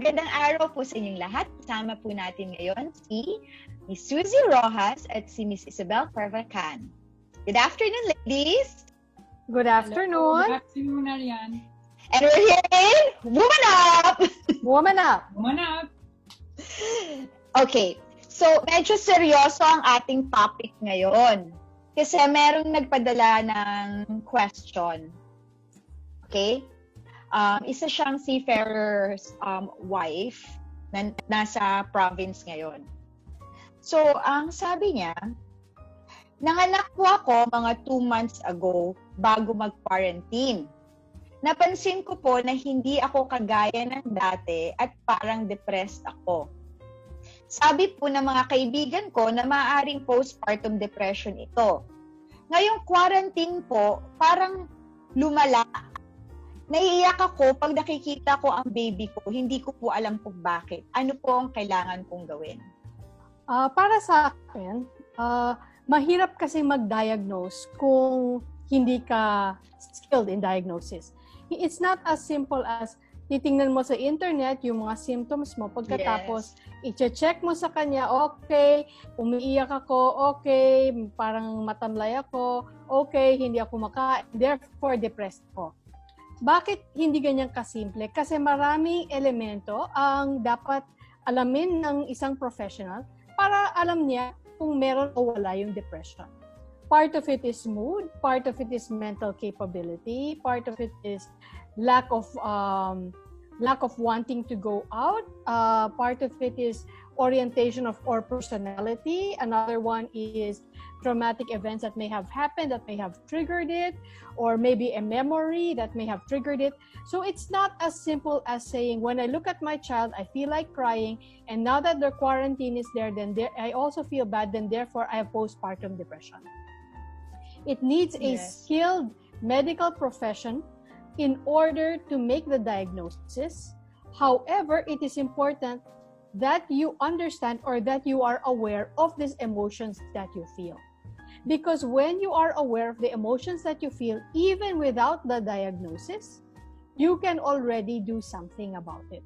Magandang araw po sa inyong lahat. Kasama po natin ngayon si Miss Suzy Rojas at si Miss Isabel Carvacan. Good afternoon, ladies! Good afternoon! Hello. Good afternoon, Arian. And we're here in Woman Up! Woman Up! Woman Up! Okay, so medyo seryoso ang ating topic ngayon. Kasi merong nagpadala ng question. Okay? Isa siyang seafarer's wife na nasa province ngayon. So, ang sabi niya, nanganak po ako mga 2 months ago bago mag-quarantine. Napansin ko po na hindi ako kagaya ng dati at parang depressed ako. Sabi po ng mga kaibigan ko na maaaring postpartum depression ito. Ngayong quarantine po, parang lumala. Naiiyak ako pag nakikita ko ang baby ko. Hindi ko po alam kung bakit. Ano po ang kailangan kong gawin? Para sa akin, mahirap kasi mag-diagnose kung hindi ka skilled in diagnosis. It's not as simple as titingnan mo sa internet yung mga symptoms mo. Pagkatapos, i-check mo sa kanya, okay, umiiyak ako, okay, parang matamlay ako, okay, hindi ako makain, therefore depressed ako. Bakit hindi ganyan kasimple? Kasi maraming elemento ang dapat alamin ng isang professional para alam niya kung meron o wala yung depression. Part of it is mood, part of it is mental capability, part of it is lack of wanting to go out, part of it is orientation or personality, another one is traumatic events that may have happened that may have triggered it, or maybe a memory that may have triggered it. So it's not as simple as saying, when I look at my child, I feel like crying, and now that the quarantine is there, then I also feel bad, then therefore I have postpartum depression. It needs a skilled medical profession in order to make the diagnosis. However, it is important that you understand or that you are aware of these emotions that you feel. Because when you are aware of the emotions that you feel, even without the diagnosis, you can already do something about it.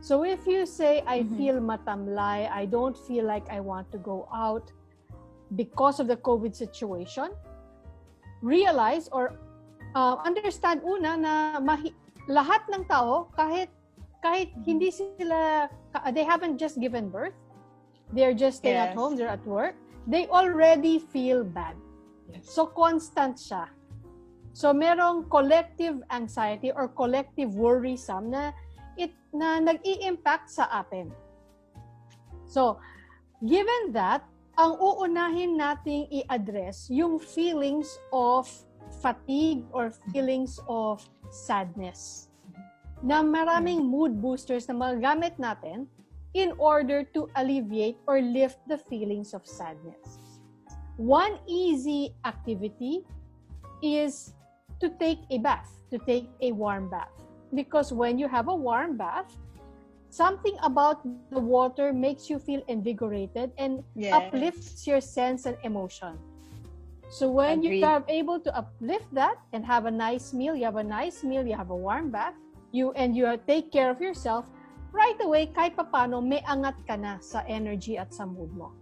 So if you say, I feel matamlay, I don't feel like I want to go out because of the COVID situation, realize or understand una na lahat ng tao, kahit hindi sila, they haven't just given birth, they're just staying at home, they're at work, they already feel bad. So constant siya. So merong collective anxiety or collective worrisome na nag-i-impact sa atin. So given that, ang uunahin nating i-address yung feelings of fatigue or feelings of sadness na maraming mood boosters na magagamit natin in order to alleviate or lift the feelings of sadness. One easy activity is to take a bath, to take a warm bath. Because when you have a warm bath, something about the water makes you feel invigorated and uplifts your sense and emotion. So when you are able to uplift that and have a nice meal, you have a warm bath, you take care of yourself, right away, kahit papano, may angat ka na sa energy at sa mood mo.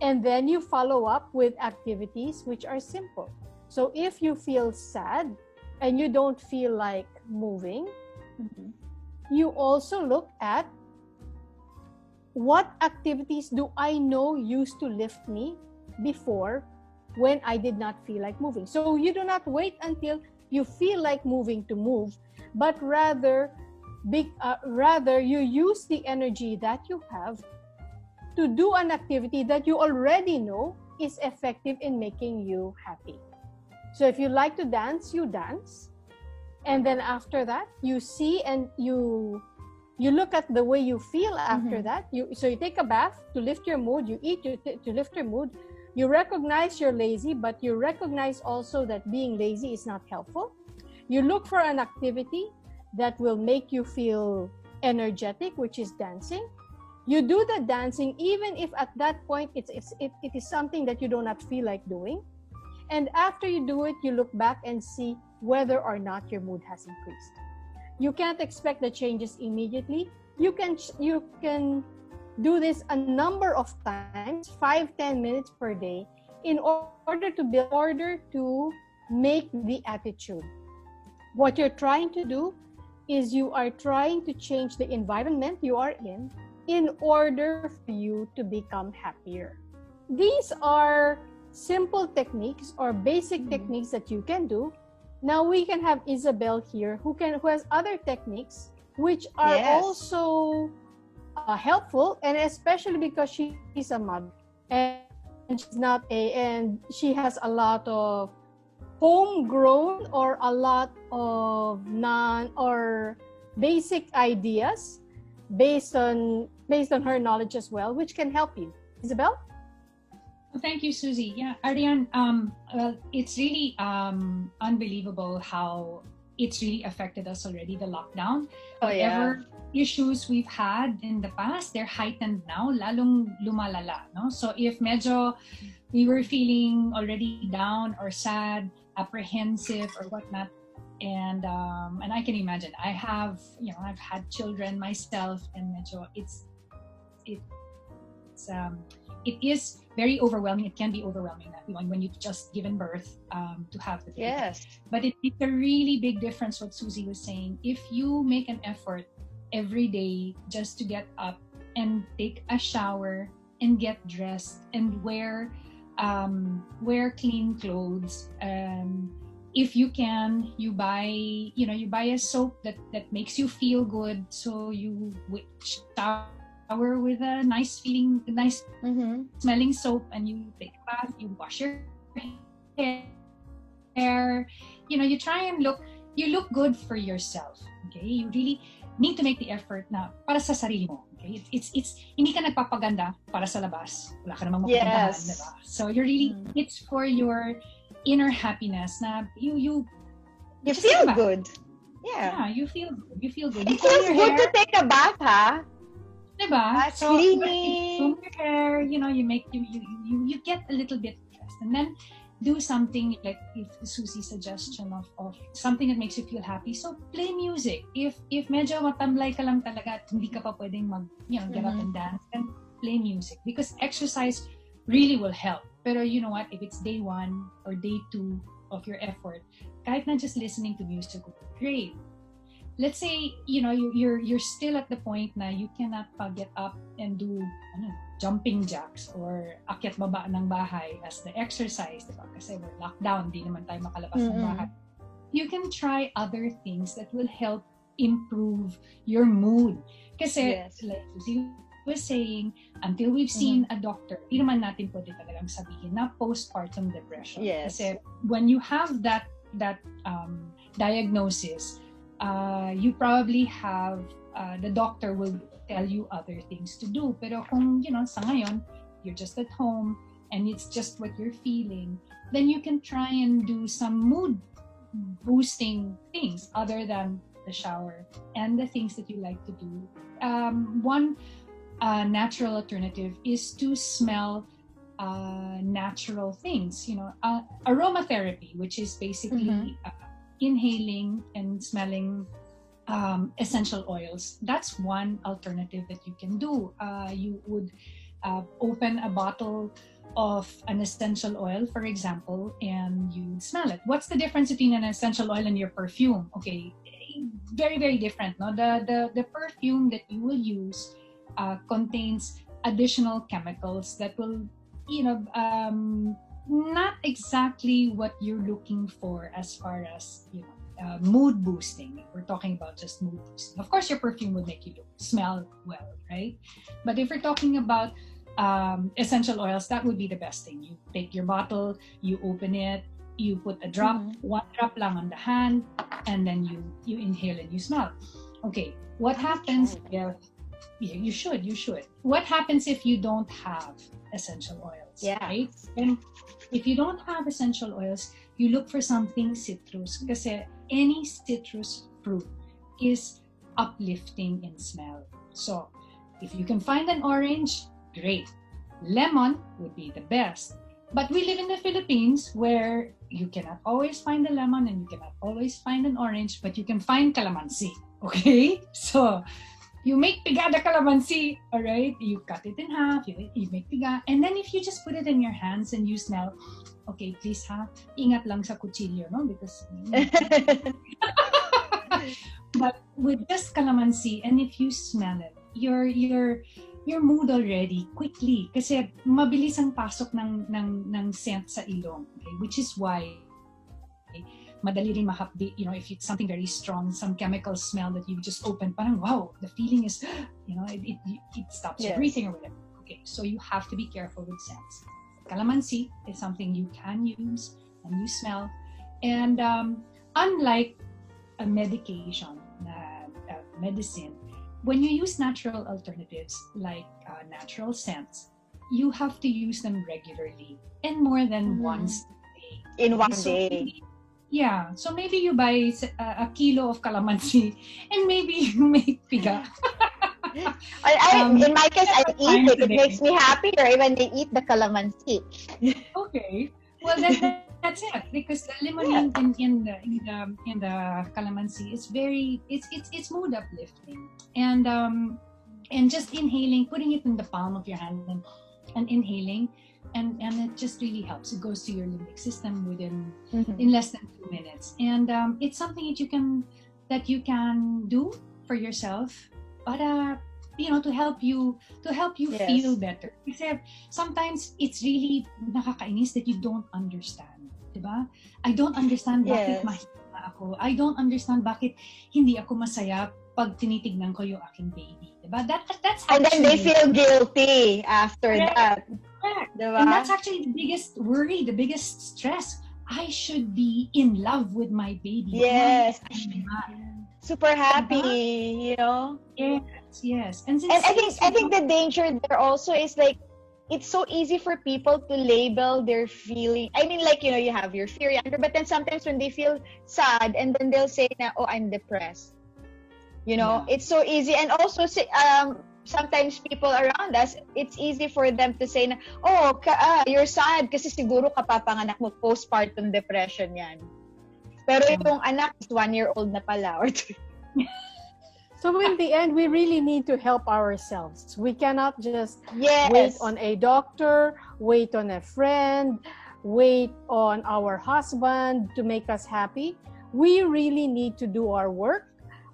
And then you follow up with activities which are simple. So if you feel sad and you don't feel like moving, you also look at what activities do I know used to lift me before when I did not feel like moving. So you do not wait until you feel like moving to move, but rather you use the energy that you have to do an activity that you already know is effective in making you happy. So if you like to dance, you dance. And then after that, you see and you look at the way you feel after that. So you take a bath to lift your mood, you eat to lift your mood. You recognize you're lazy, but you recognize also that being lazy is not helpful. You look for an activity that will make you feel energetic, which is dancing. You do the dancing even if at that point it is something that you do not feel like doing. And after you do it, you look back and see whether or not your mood has increased. You can't expect the changes immediately. You can do this a number of times, 5-10 minutes per day, in order to make the attitude. What you're trying to do is you are trying to change the environment you are in order for you to become happier. These are simple techniques or basic techniques that you can do. Now we can have Isabel here who has other techniques which are also helpful, and especially because she's a mother and she has a lot of homegrown or a lot of basic ideas based on her knowledge as well, which can help you. Isabel? Well, thank you, Susie. Yeah, Ariane, well, it's really unbelievable how it's really affected us already, the lockdown. Whatever issues we've had in the past, they're heightened now, lalong lumalala. No? So if medyo we were feeling already down or sad, apprehensive or whatnot, and I can imagine, I've had children myself, and medyo it is very overwhelming. It can be overwhelming when you've just given birth to have the baby. Yes. But it makes a really big difference, what Susie was saying. If you make an effort every day just to get up and take a shower and get dressed and wear clean clothes, if you can, you buy a soap that makes you feel good, so you shower with a nice smelling soap, and you take a bath, you wash your hair, you try and look good for yourself. Okay, you really need to make the effort na para sa sarili mo. Okay, it's hindi ka nagpapaganda para sa labas, wala ka namang mapagandahan, diba? So you're really it's for your inner happiness na you feel good. Yeah, you feel good. It feels good to take a bath, huh? Diba? So cleaning. comb your hair, you get a little bit stressed, and then do something like if Susie's suggestion of something that makes you feel happy. So play music. If medyo matamlay ka lang talaga at hindi ka pa pwedeng get up and dance, then play music, because exercise really will help. Pero you know what? If it's day 1 or day 2 of your effort, kahit na just listening to music, great. Let's say you're still at the point na you cannot get up and do jumping jacks or akyat baba ng bahay as the exercise, diba? Kasi we're locked down, di naman tayo makalabas ng bahay. You can try other things that will help improve your mood. Kasi like Susie was saying, until we've seen a doctor, di naman natin pwede talagang sabihin na postpartum depression. Yes. Kasi when you have that diagnosis, you probably have the doctor will tell you other things to do. Pero kung sa ngayon you're just at home and it's just what you're feeling, then you can try and do some mood boosting things other than the shower and the things that you like to do. One natural alternative is to smell natural things. Aromatherapy, which is basically inhaling and smelling essential oils. That's one alternative that you can do. You would open a bottle of an essential oil, for example, and you smell it. What's the difference between an essential oil and your perfume? Okay, very, very different. No, the perfume that you will use contains additional chemicals that will, not exactly what you're looking for as far as mood boosting. We're talking about just mood boosting. Of course, your perfume will make you smell well, right? But if we're talking about essential oils, that would be the best thing. You take your bottle, you open it, you put a drop, one drop lang on the hand, and then you inhale and you smell. Okay, what happens if you should? What happens if you don't have essential oils? Right? And if you don't have essential oils, you look for something citrus, kasi any citrus fruit is uplifting in smell. So if you can find an orange, great. Lemon would be the best. But we live in the Philippines where, you cannot always find a lemon and you cannot always find an orange, but you can find calamansi. Okay? So, you make piga the calamansi, all right? You cut it in half, you make piga. And then if you just put it in your hands and you smell, okay, please ha, ingat lang sa kutsilyo, no? Because, but with just calamansi, and if you smell it, your mood already quickly kasi mabilis ang pasok ng scent sa ilong, okay? Which is why madali rin mahapdi, if it's something very strong, some chemical smell that you just open, parang wow, the feeling is, it stops you breathing or whatever. Okay, so you have to be careful with scents. Calamansi is something you can use and you smell, and unlike a medication, medicine, when you use natural alternatives like natural scents, you have to use them regularly and more than once a day. In one day. Yeah, so maybe you buy a kilo of calamansi and maybe you make piga. In my case, I eat it. It makes me happier even they eat the calamansi. Okay, well that's it, because the limonene in the calamansi is very it's mood uplifting, and just inhaling, putting it in the palm of your hand and inhaling. And it just really helps. It goes to your limbic system within in less than 2 minutes, and it's something that you can do for yourself, but to help you feel better. Because sometimes it's really nakakainis that you don't understand, diba? I don't understand bakit mahina ako. I don't understand bakit hindi ako masaya pag tinitignan ko yung aking baby, diba? That's actually, and then they feel guilty after that. Diba? And that's actually the biggest worry, the biggest stress. I should be in love with my baby. Yes. Super Yes. happy, And I think the danger there also is like, it's so easy for people to label their feeling. I mean, like, you have your fear, your anger, but then sometimes when they feel sad, and then they'll say na, oh, I'm depressed. It's so easy. And also, sometimes people around us, it's easy for them to say na, oh, you're sad kasi siguro kapapanganak mo, postpartum depression yan. Pero yung anak is 1-year-old na pala or 2. So in the end, we really need to help ourselves. We cannot just wait on a doctor, wait on a friend, wait on our husband to make us happy. We really need to do our work.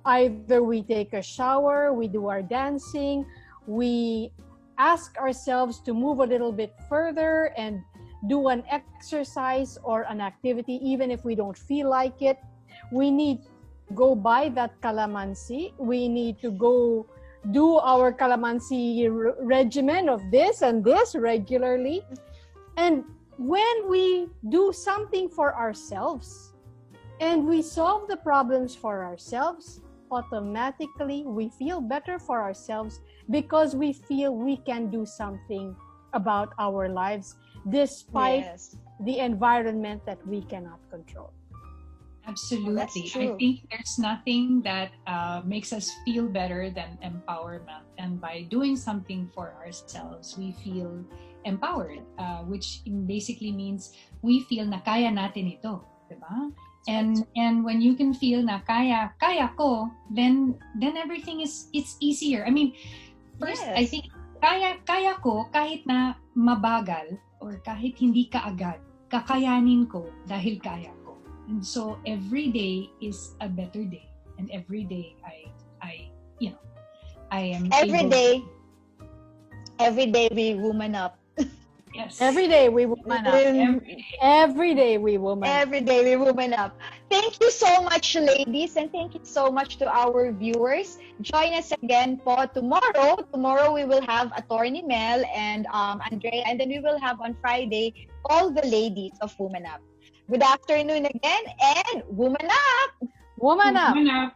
Either we take a shower, we do our dancing, we ask ourselves to move a little bit further and do an exercise or an activity, even if we don't feel like it. We need to go buy that calamansi. We need to go do our calamansi regimen of this and this regularly. And when we do something for ourselves and we solve the problems for ourselves, automatically we feel better for ourselves because we feel we can do something about our lives despite the environment that we cannot control. Absolutely. I think there's nothing that makes us feel better than empowerment. And by doing something for ourselves, we feel empowered, which basically means we feel na kaya natin ito, diba? And when you can feel na kaya ko, then everything it's easier. I mean, first I think kaya ko kahit na mabagal or kahit hindi kaagad, kakayanin ko dahil kaya ko. And so every day is a better day, and every day I am every day we woman up. Yes. Every day we woman up. Every day we woman up. Every day we woman up. Thank you so much, ladies, and thank you so much to our viewers. Join us again po tomorrow. Tomorrow we will have Attorney Mel and Andrea, and then we will have on Friday all the ladies of Woman Up. Good afternoon again, and woman up! Woman up! Woman up!